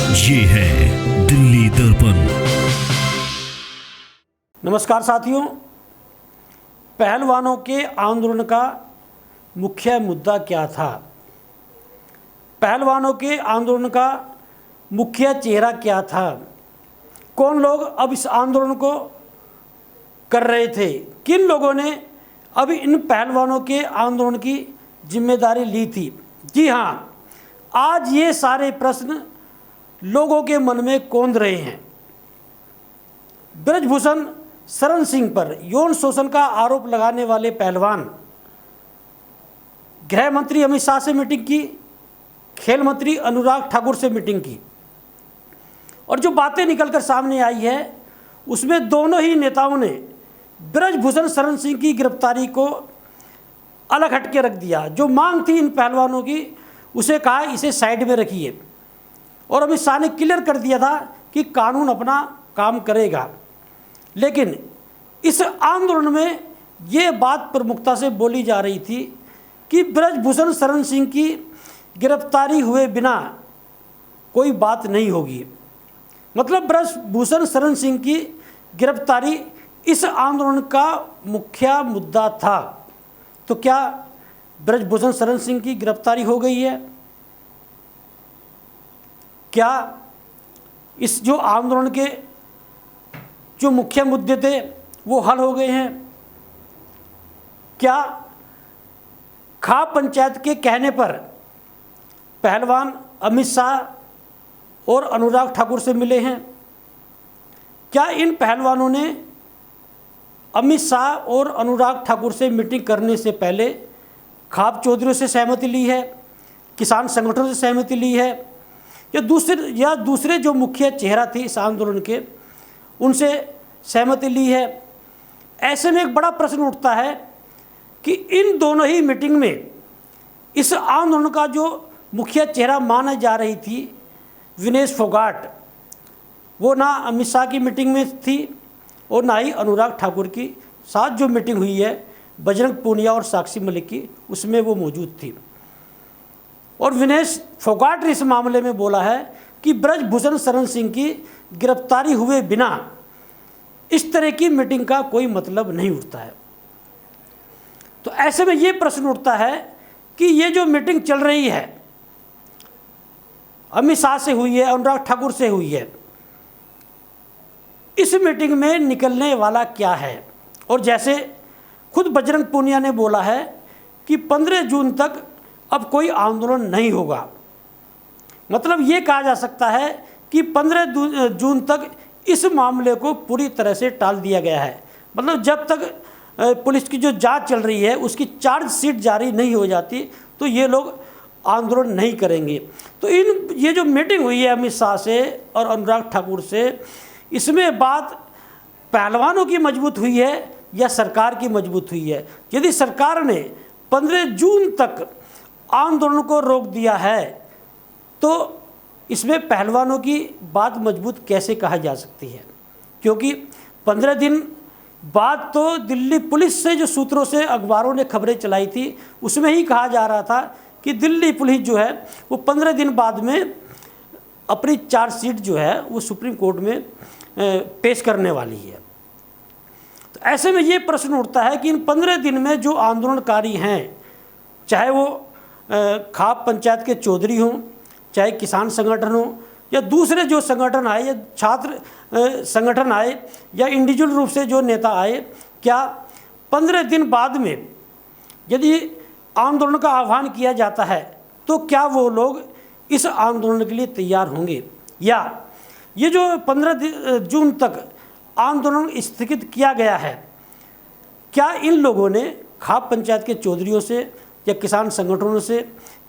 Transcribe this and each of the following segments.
ये है दिल्ली दर्पण। नमस्कार साथियों, पहलवानों के आंदोलन का मुख्य मुद्दा क्या था? पहलवानों के आंदोलन का मुख्य चेहरा क्या था? कौन लोग अब इस आंदोलन को कर रहे थे? किन लोगों ने अब इन पहलवानों के आंदोलन की जिम्मेदारी ली थी? जी हाँ, आज ये सारे प्रश्न लोगों के मन में कौंध रहे हैं। ब्रजभूषण शरण सिंह पर यौन शोषण का आरोप लगाने वाले पहलवान गृह मंत्री अमित शाह से मीटिंग की, खेल मंत्री अनुराग ठाकुर से मीटिंग की, और जो बातें निकलकर सामने आई है उसमें दोनों ही नेताओं ने ब्रजभूषण शरण सिंह की गिरफ्तारी को अलग हट के रख दिया। जो मांग थी इन पहलवानों की, उसे कहा इसे साइड में रखिए, और अमित शाह ने क्लियर कर दिया था कि कानून अपना काम करेगा। लेकिन इस आंदोलन में ये बात प्रमुखता से बोली जा रही थी कि ब्रजभूषण शरण सिंह की गिरफ्तारी हुए बिना कोई बात नहीं होगी। मतलब ब्रजभूषण शरण सिंह की गिरफ्तारी इस आंदोलन का मुख्य मुद्दा था। तो क्या ब्रजभूषण शरण सिंह की गिरफ्तारी हो गई है? क्या इस जो आंदोलन के जो मुख्य मुद्दे थे वो हल हो गए हैं? क्या खाप पंचायत के कहने पर पहलवान अमित शाह और अनुराग ठाकुर से मिले हैं? क्या इन पहलवानों ने अमित शाह और अनुराग ठाकुर से मीटिंग करने से पहले खाप चौधरी से सहमति ली है, किसान संगठनों से सहमति ली है, या दूसरे जो मुख्य चेहरा थी इस आंदोलन के, उनसे सहमति ली है? ऐसे में एक बड़ा प्रश्न उठता है कि इन दोनों ही मीटिंग में इस आंदोलन का जो मुख्य चेहरा माना जा रही थी विनेश फोगाट, वो ना अमित शाह की मीटिंग में थी और ना ही अनुराग ठाकुर की साथ जो मीटिंग हुई है बजरंग पूनिया और साक्षी मलिक की, उसमें वो मौजूद थी। और विनेश फोगाट ने इस मामले में बोला है कि ब्रजभूषण शरण सिंह की गिरफ्तारी हुए बिना इस तरह की मीटिंग का कोई मतलब नहीं उठता है। तो ऐसे में ये प्रश्न उठता है कि ये जो मीटिंग चल रही है अमित शाह से हुई है, अनुराग ठाकुर से हुई है, इस मीटिंग में निकलने वाला क्या है? और जैसे खुद बजरंग पूनिया ने बोला है कि 15 जून तक अब कोई आंदोलन नहीं होगा। मतलब ये कहा जा सकता है कि 15 जून तक इस मामले को पूरी तरह से टाल दिया गया है। मतलब जब तक पुलिस की जो जांच चल रही है उसकी चार्जशीट जारी नहीं हो जाती तो ये लोग आंदोलन नहीं करेंगे। तो ये जो मीटिंग हुई है अमित शाह से और अनुराग ठाकुर से, इसमें बात पहलवानों की मजबूत हुई है या सरकार की मजबूत हुई है? यदि सरकार ने 15 जून तक आंदोलन को रोक दिया है तो इसमें पहलवानों की बात मजबूत कैसे कहा जा सकती है? क्योंकि 15 दिन बाद तो दिल्ली पुलिस से जो सूत्रों से अखबारों ने खबरें चलाई थी उसमें ही कहा जा रहा था कि दिल्ली पुलिस जो है वो 15 दिन बाद में अपनी चार्जशीट जो है वो सुप्रीम कोर्ट में पेश करने वाली है। तो ऐसे में ये प्रश्न उठता है कि इन 15 दिन में जो आंदोलनकारी हैं, चाहे वो खाप पंचायत के चौधरी हों, चाहे किसान संगठन हो, या दूसरे जो संगठन आए, या छात्र संगठन आए, या इंडिविजुअल रूप से जो नेता आए, क्या 15 दिन बाद में यदि आंदोलन का आह्वान किया जाता है तो क्या वो लोग इस आंदोलन के लिए तैयार होंगे? या ये जो 15 जून तक आंदोलन स्थगित किया गया है, क्या इन लोगों ने खाप पंचायत के चौधरियों से या किसान संगठनों से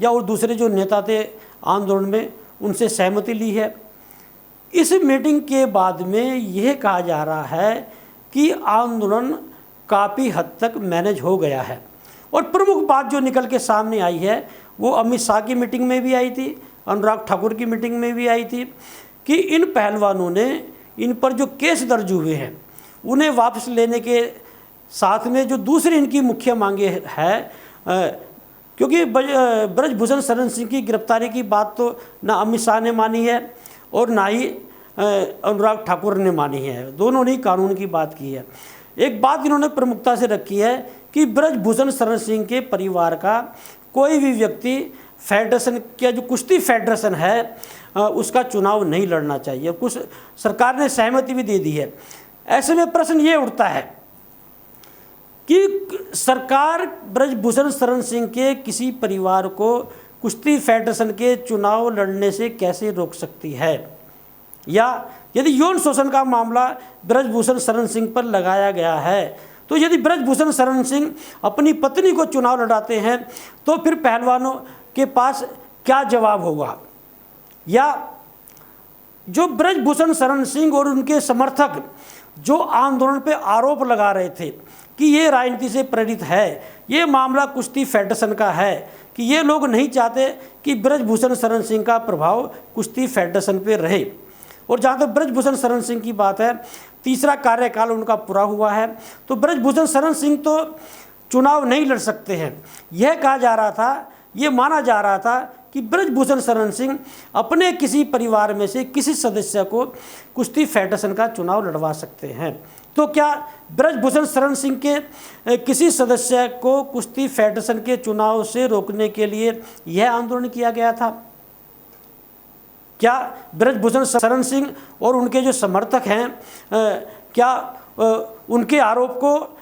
या और दूसरे जो नेता थे आंदोलन में, उनसे सहमति ली है? इस मीटिंग के बाद में यह कहा जा रहा है कि आंदोलन काफ़ी हद तक मैनेज हो गया है। और प्रमुख बात जो निकल के सामने आई है वो अमित शाह की मीटिंग में भी आई थी, अनुराग ठाकुर की मीटिंग में भी आई थी, कि इन पहलवानों ने इन पर जो केस दर्ज हुए हैं उन्हें वापस लेने के साथ में जो दूसरी इनकी मुख्य मांगे है, क्योंकि ब्रजभूषण शरण सिंह की गिरफ्तारी की बात तो ना अमित शाह ने मानी है और ना ही अनुराग ठाकुर ने मानी है। दोनों ने कानून की बात की है। एक बात इन्होंने प्रमुखता से रखी है कि ब्रजभूषण शरण सिंह के परिवार का कोई भी व्यक्ति फेडरेशन का जो कुश्ती फेडरेशन है उसका चुनाव नहीं लड़ना चाहिए। कुछ सरकार ने सहमति भी दे दी है। ऐसे में प्रश्न ये उठता है कि सरकार ब्रजभूषण शरण सिंह के किसी परिवार को कुश्ती फेडरेशन के चुनाव लड़ने से कैसे रोक सकती है, या यदि यौन शोषण का मामला ब्रजभूषण शरण सिंह पर लगाया गया है तो यदि ब्रजभूषण शरण सिंह अपनी पत्नी को चुनाव लड़ाते हैं तो फिर पहलवानों के पास क्या जवाब होगा। या जो ब्रजभूषण शरण सिंह और उनके समर्थक जो आंदोलन पे आरोप लगा रहे थे कि ये राजनीति से प्रेरित है, ये मामला कुश्ती फेडरेशन का है, कि ये लोग नहीं चाहते कि ब्रजभूषण शरण सिंह का प्रभाव कुश्ती फेडरेशन पे रहे। और जहाँ तक ब्रजभूषण शरण सिंह की बात है, तीसरा कार्यकाल उनका पूरा हुआ है, तो ब्रजभूषण शरण सिंह तो चुनाव नहीं लड़ सकते हैं। यह कहा जा रहा था, ये माना जा रहा था कि ब्रजभूषण शरण सिंह अपने किसी परिवार में से किसी सदस्य को कुश्ती फेडरेशन का चुनाव लड़वा सकते हैं। तो क्या ब्रजभूषण शरण सिंह के किसी सदस्य को कुश्ती फेडरेशन के चुनाव से रोकने के लिए यह आंदोलन किया गया था? क्या ब्रजभूषण शरण सिंह और उनके जो समर्थक हैं क्या उनके आरोप को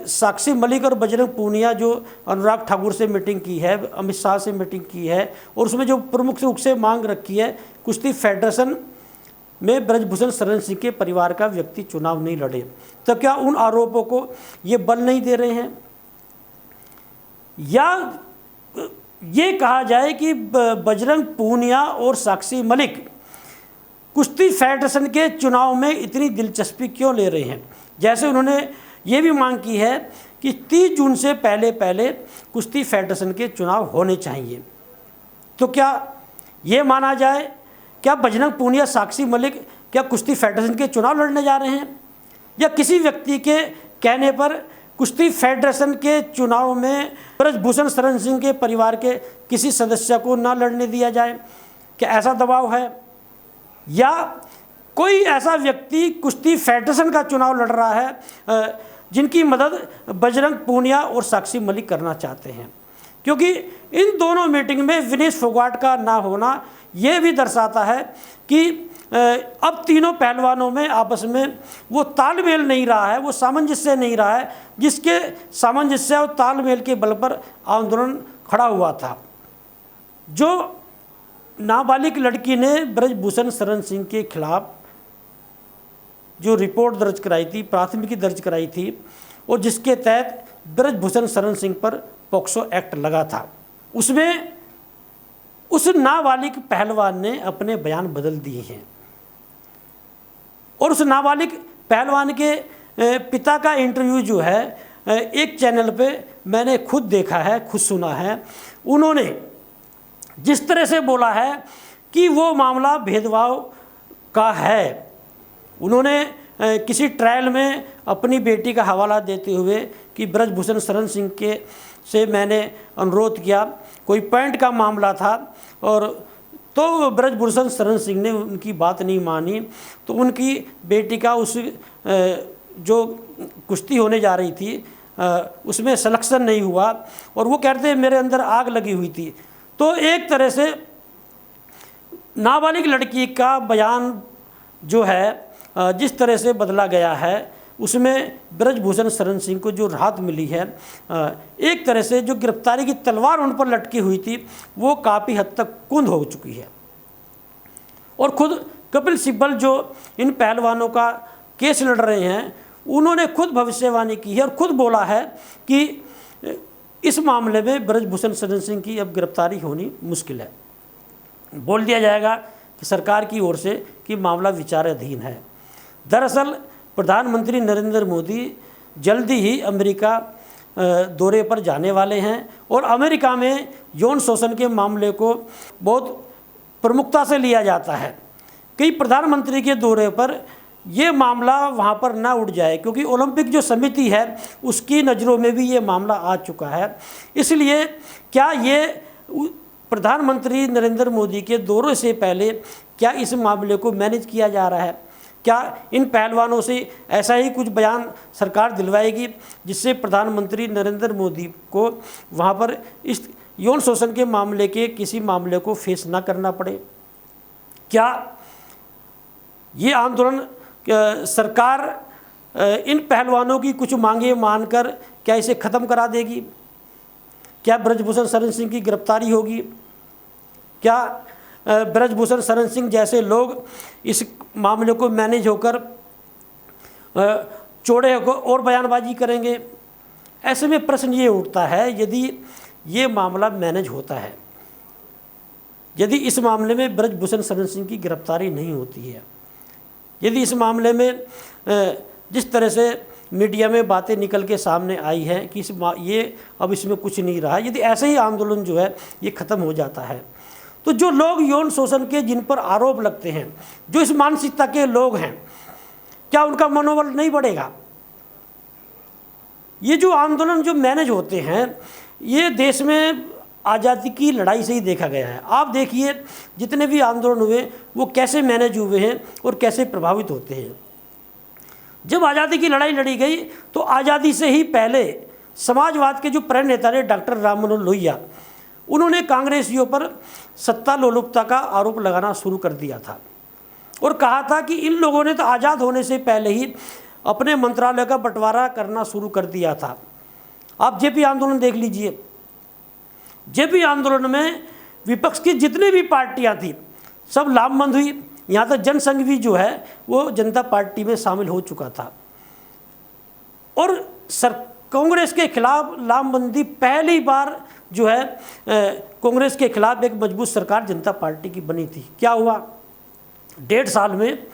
साक्षी मलिक और बजरंग पूनिया जो अनुराग ठाकुर से मीटिंग की है, अमित शाह से मीटिंग की है और उसमें जो प्रमुख रूप से मांग रखी है कुश्ती फेडरेशन में ब्रजभूषण शरण सिंह के परिवार का व्यक्ति चुनाव नहीं लड़े, तो क्या उन आरोपों को ये बल नहीं दे रहे हैं? या ये कहा जाए कि बजरंग पूनिया और साक्षी मलिक कुश्ती फेडरेशन के चुनाव में इतनी दिलचस्पी क्यों ले रहे हैं? जैसे उन्होंने ये भी मांग की है कि 30 जून से पहले कुश्ती फेडरेशन के चुनाव होने चाहिए। तो क्या ये माना जाए, क्या बजरंग पूनिया साक्षी मलिक क्या कुश्ती फेडरेशन के चुनाव लड़ने जा रहे हैं, या किसी व्यक्ति के कहने पर कुश्ती फेडरेशन के चुनाव में ब्रजभूषण शरण सिंह के परिवार के किसी सदस्य को ना लड़ने दिया जाए? क्या ऐसा दबाव है? या कोई ऐसा व्यक्ति कुश्ती फेडरेशन का चुनाव लड़ रहा है जिनकी मदद बजरंग पूनिया और साक्षी मलिक करना चाहते हैं? क्योंकि इन दोनों मीटिंग में विनेश फोगाट का ना होना ये भी दर्शाता है कि अब तीनों पहलवानों में आपस में वो तालमेल नहीं रहा है, वो सामंजस्य नहीं रहा है, जिसके सामंजस्य और तालमेल के बल पर आंदोलन खड़ा हुआ था। जो नाबालिग लड़की ने ब्रजभूषण शरण सिंह के खिलाफ जो रिपोर्ट दर्ज कराई थी, प्राथमिकी दर्ज कराई थी, और जिसके तहत ब्रजभूषण शरण सिंह पर पॉक्सो एक्ट लगा था, उसमें उस नाबालिग पहलवान ने अपने बयान बदल दिए हैं। और उस नाबालिग पहलवान के पिता का इंटरव्यू जो है एक चैनल पे मैंने खुद देखा है, खुद सुना है। उन्होंने जिस तरह से बोला है कि वो मामला भेदभाव का है, उन्होंने किसी ट्रायल में अपनी बेटी का हवाला देते हुए कि ब्रजभूषण शरण सिंह के से मैंने अनुरोध किया, कोई पॉइंट का मामला था, और तो ब्रजभूषण शरण सिंह ने उनकी बात नहीं मानी, तो उनकी बेटी का उस जो कुश्ती होने जा रही थी उसमें सिलेक्शन नहीं हुआ, और वो कहते हैं मेरे अंदर आग लगी हुई थी। तो एक तरह से नाबालिग लड़की का बयान जो है जिस तरह से बदला गया है उसमें ब्रजभूषण शरण सिंह को जो राहत मिली है, एक तरह से जो गिरफ्तारी की तलवार उन पर लटकी हुई थी वो काफ़ी हद तक कुंद हो चुकी है। और खुद कपिल सिब्बल जो इन पहलवानों का केस लड़ रहे हैं, उन्होंने खुद भविष्यवाणी की है और खुद बोला है कि इस मामले में ब्रजभूषण शरण सिंह की अब गिरफ्तारी होनी मुश्किल है। बोल दिया जाएगा कि सरकार की ओर से कि मामला विचाराधीन है। दरअसल प्रधानमंत्री नरेंद्र मोदी जल्दी ही अमेरिका दौरे पर जाने वाले हैं और अमेरिका में यौन शोषण के मामले को बहुत प्रमुखता से लिया जाता है। कई प्रधानमंत्री के दौरे पर ये मामला वहाँ पर ना उठ जाए, क्योंकि ओलंपिक जो समिति है उसकी नज़रों में भी ये मामला आ चुका है। इसलिए क्या ये प्रधानमंत्री नरेंद्र मोदी के दौरे से पहले क्या इस मामले को मैनेज किया जा रहा है? क्या इन पहलवानों से ऐसा ही कुछ बयान सरकार दिलवाएगी जिससे प्रधानमंत्री नरेंद्र मोदी को वहाँ पर इस यौन शोषण के मामले के किसी मामले को फेस ना करना पड़े? क्या ये आंदोलन सरकार इन पहलवानों की कुछ मांगे मानकर क्या इसे ख़त्म करा देगी? क्या ब्रजभूषण शरण सिंह की गिरफ्तारी होगी? क्या ब्रजभूषण शरण सिंह जैसे लोग इस मामले को मैनेज होकर चौड़े होकर और बयानबाजी करेंगे? ऐसे में प्रश्न ये उठता है, यदि ये मामला मैनेज होता है, यदि इस मामले में ब्रजभूषण शरण सिंह की गिरफ्तारी नहीं होती है, यदि इस मामले में जिस तरह से मीडिया में बातें निकल के सामने आई हैं कि ये अब इसमें कुछ नहीं रहा, यदि ऐसे ही आंदोलन जो है ये ख़त्म हो जाता है, तो जो लोग यौन शोषण के जिन पर आरोप लगते हैं, जो इस मानसिकता के लोग हैं, क्या उनका मनोबल नहीं बढ़ेगा? ये जो आंदोलन जो मैनेज होते हैं, ये देश में आज़ादी की लड़ाई से ही देखा गया है। आप देखिए जितने भी आंदोलन हुए वो कैसे मैनेज हुए हैं और कैसे प्रभावित होते हैं। जब आज़ादी की लड़ाई लड़ी गई तो आज़ादी से ही पहले समाजवाद के जो प्रणेता थे डॉक्टर राम मनोहर लोहिया, उन्होंने कांग्रेसियों पर सत्ता लोलुपता का आरोप लगाना शुरू कर दिया था और कहा था कि इन लोगों ने तो आज़ाद होने से पहले ही अपने मंत्रालय का बंटवारा करना शुरू कर दिया था। आप जेपी आंदोलन देख लीजिए, जेपी आंदोलन में विपक्ष की जितनी भी पार्टियां थी सब लामबंद हुई। यहाँ तक जनसंघ भी जो है वो जनता पार्टी में शामिल हो चुका था और कांग्रेस के खिलाफ लामबंदी पहली बार जो है कांग्रेस के खिलाफ एक मजबूत सरकार जनता पार्टी की बनी थी। क्या हुआ? 1.5 साल में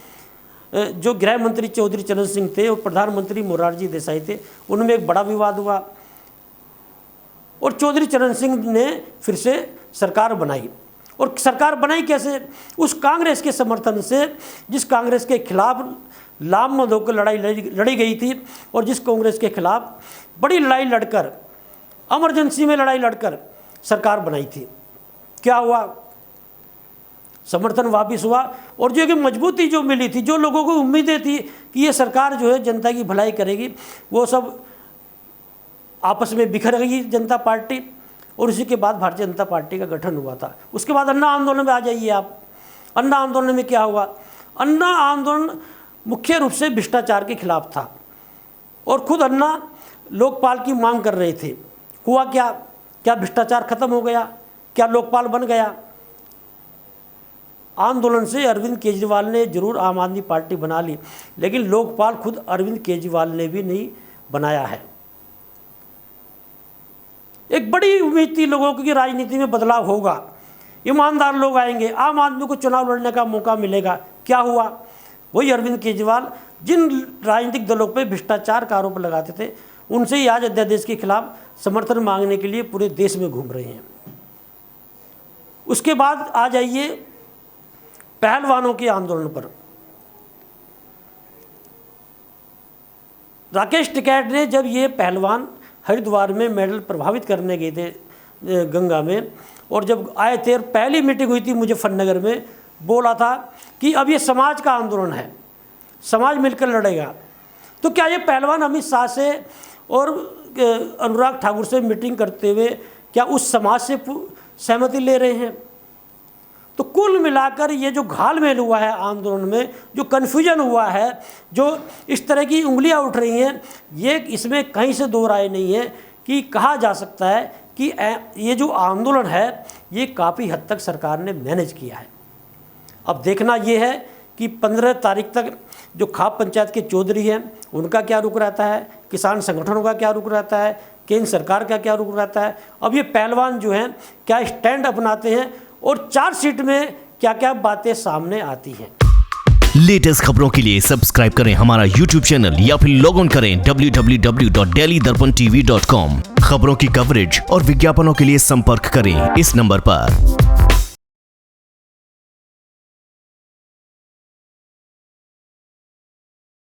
जो गृह मंत्री चौधरी चरण सिंह थे और प्रधानमंत्री मोरारजी देसाई थे, उनमें एक बड़ा विवाद हुआ और चौधरी चरण सिंह ने फिर से सरकार बनाई। और सरकार बनाई कैसे? उस कांग्रेस के समर्थन से, जिस कांग्रेस के खिलाफ लामबंद होकर लड़ाई लड़ी गई थी और जिस कांग्रेस के खिलाफ बड़ी लड़ाई लड़कर, इमरजेंसी में लड़ाई लड़कर सरकार बनाई थी। क्या हुआ? समर्थन वापस हुआ और जो कि मजबूती जो मिली थी, जो लोगों को उम्मीदें थी कि ये सरकार जो है जनता की भलाई करेगी, वो सब आपस में बिखर गई जनता पार्टी और उसी के बाद भारतीय जनता पार्टी का गठन हुआ था। उसके बाद अन्ना आंदोलन में आ जाइए आप। अन्ना आंदोलन में क्या हुआ? अन्ना आंदोलन मुख्य रूप से भ्रष्टाचार के खिलाफ था और खुद अन्ना लोकपाल की मांग कर रहे थे। हुआ क्या? क्या भ्रष्टाचार खत्म हो गया? क्या लोकपाल बन गया? आंदोलन से अरविंद केजरीवाल ने जरूर आम आदमी पार्टी बना ली, लेकिन लोकपाल खुद अरविंद केजरीवाल ने भी नहीं बनाया है। एक बड़ी उम्मीद थी लोगों की राजनीति में बदलाव होगा, ईमानदार लोग आएंगे, आम आदमी को चुनाव लड़ने का मौका मिलेगा। क्या हुआ? वही अरविंद केजरीवाल जिन राजनीतिक दलों पर भ्रष्टाचार का आरोप लगाते थे, उनसे ही आज अध्यादेश के खिलाफ समर्थन मांगने के लिए पूरे देश में घूम रहे हैं। उसके बाद आ जाइए पहलवानों के आंदोलन पर। राकेश टिकैत ने जब ये पहलवान हरिद्वार में मेडल प्रभावित करने गए थे गंगा में, और जब आए थे और पहली मीटिंग हुई थी मुजफ्फरनगर में, बोला था कि अब ये समाज का आंदोलन है, समाज मिलकर लड़ेगा। तो क्या ये पहलवान अमित शाह से और अनुराग ठाकुर से मीटिंग करते हुए क्या उस समाज से सहमति ले रहे हैं? तो कुल मिलाकर ये जो घालमेल हुआ है आंदोलन में, जो कन्फ्यूजन हुआ है, जो इस तरह की उंगलियां उठ रही हैं, ये इसमें कहीं से दो राय नहीं है कि कहा जा सकता है कि ये जो आंदोलन है ये काफ़ी हद तक सरकार ने मैनेज किया है। अब देखना ये है कि 15 तारीख तक जो खाप पंचायत के चौधरी हैं उनका क्या रुख रहता है, किसान संगठनों का क्या रुख रहता है, केंद्र सरकार का क्या रुख रहता है, अब ये पहलवान जो हैं क्या स्टैंड अपनाते हैं और चार्जशीट में क्या क्या बातें सामने आती हैं। लेटेस्ट खबरों के लिए सब्सक्राइब करें हमारा YouTube चैनल या फिर लॉग इन करें www.delhidarpantv.com। खबरों की कवरेज और विज्ञापनों के लिए संपर्क करें इस नंबर पर।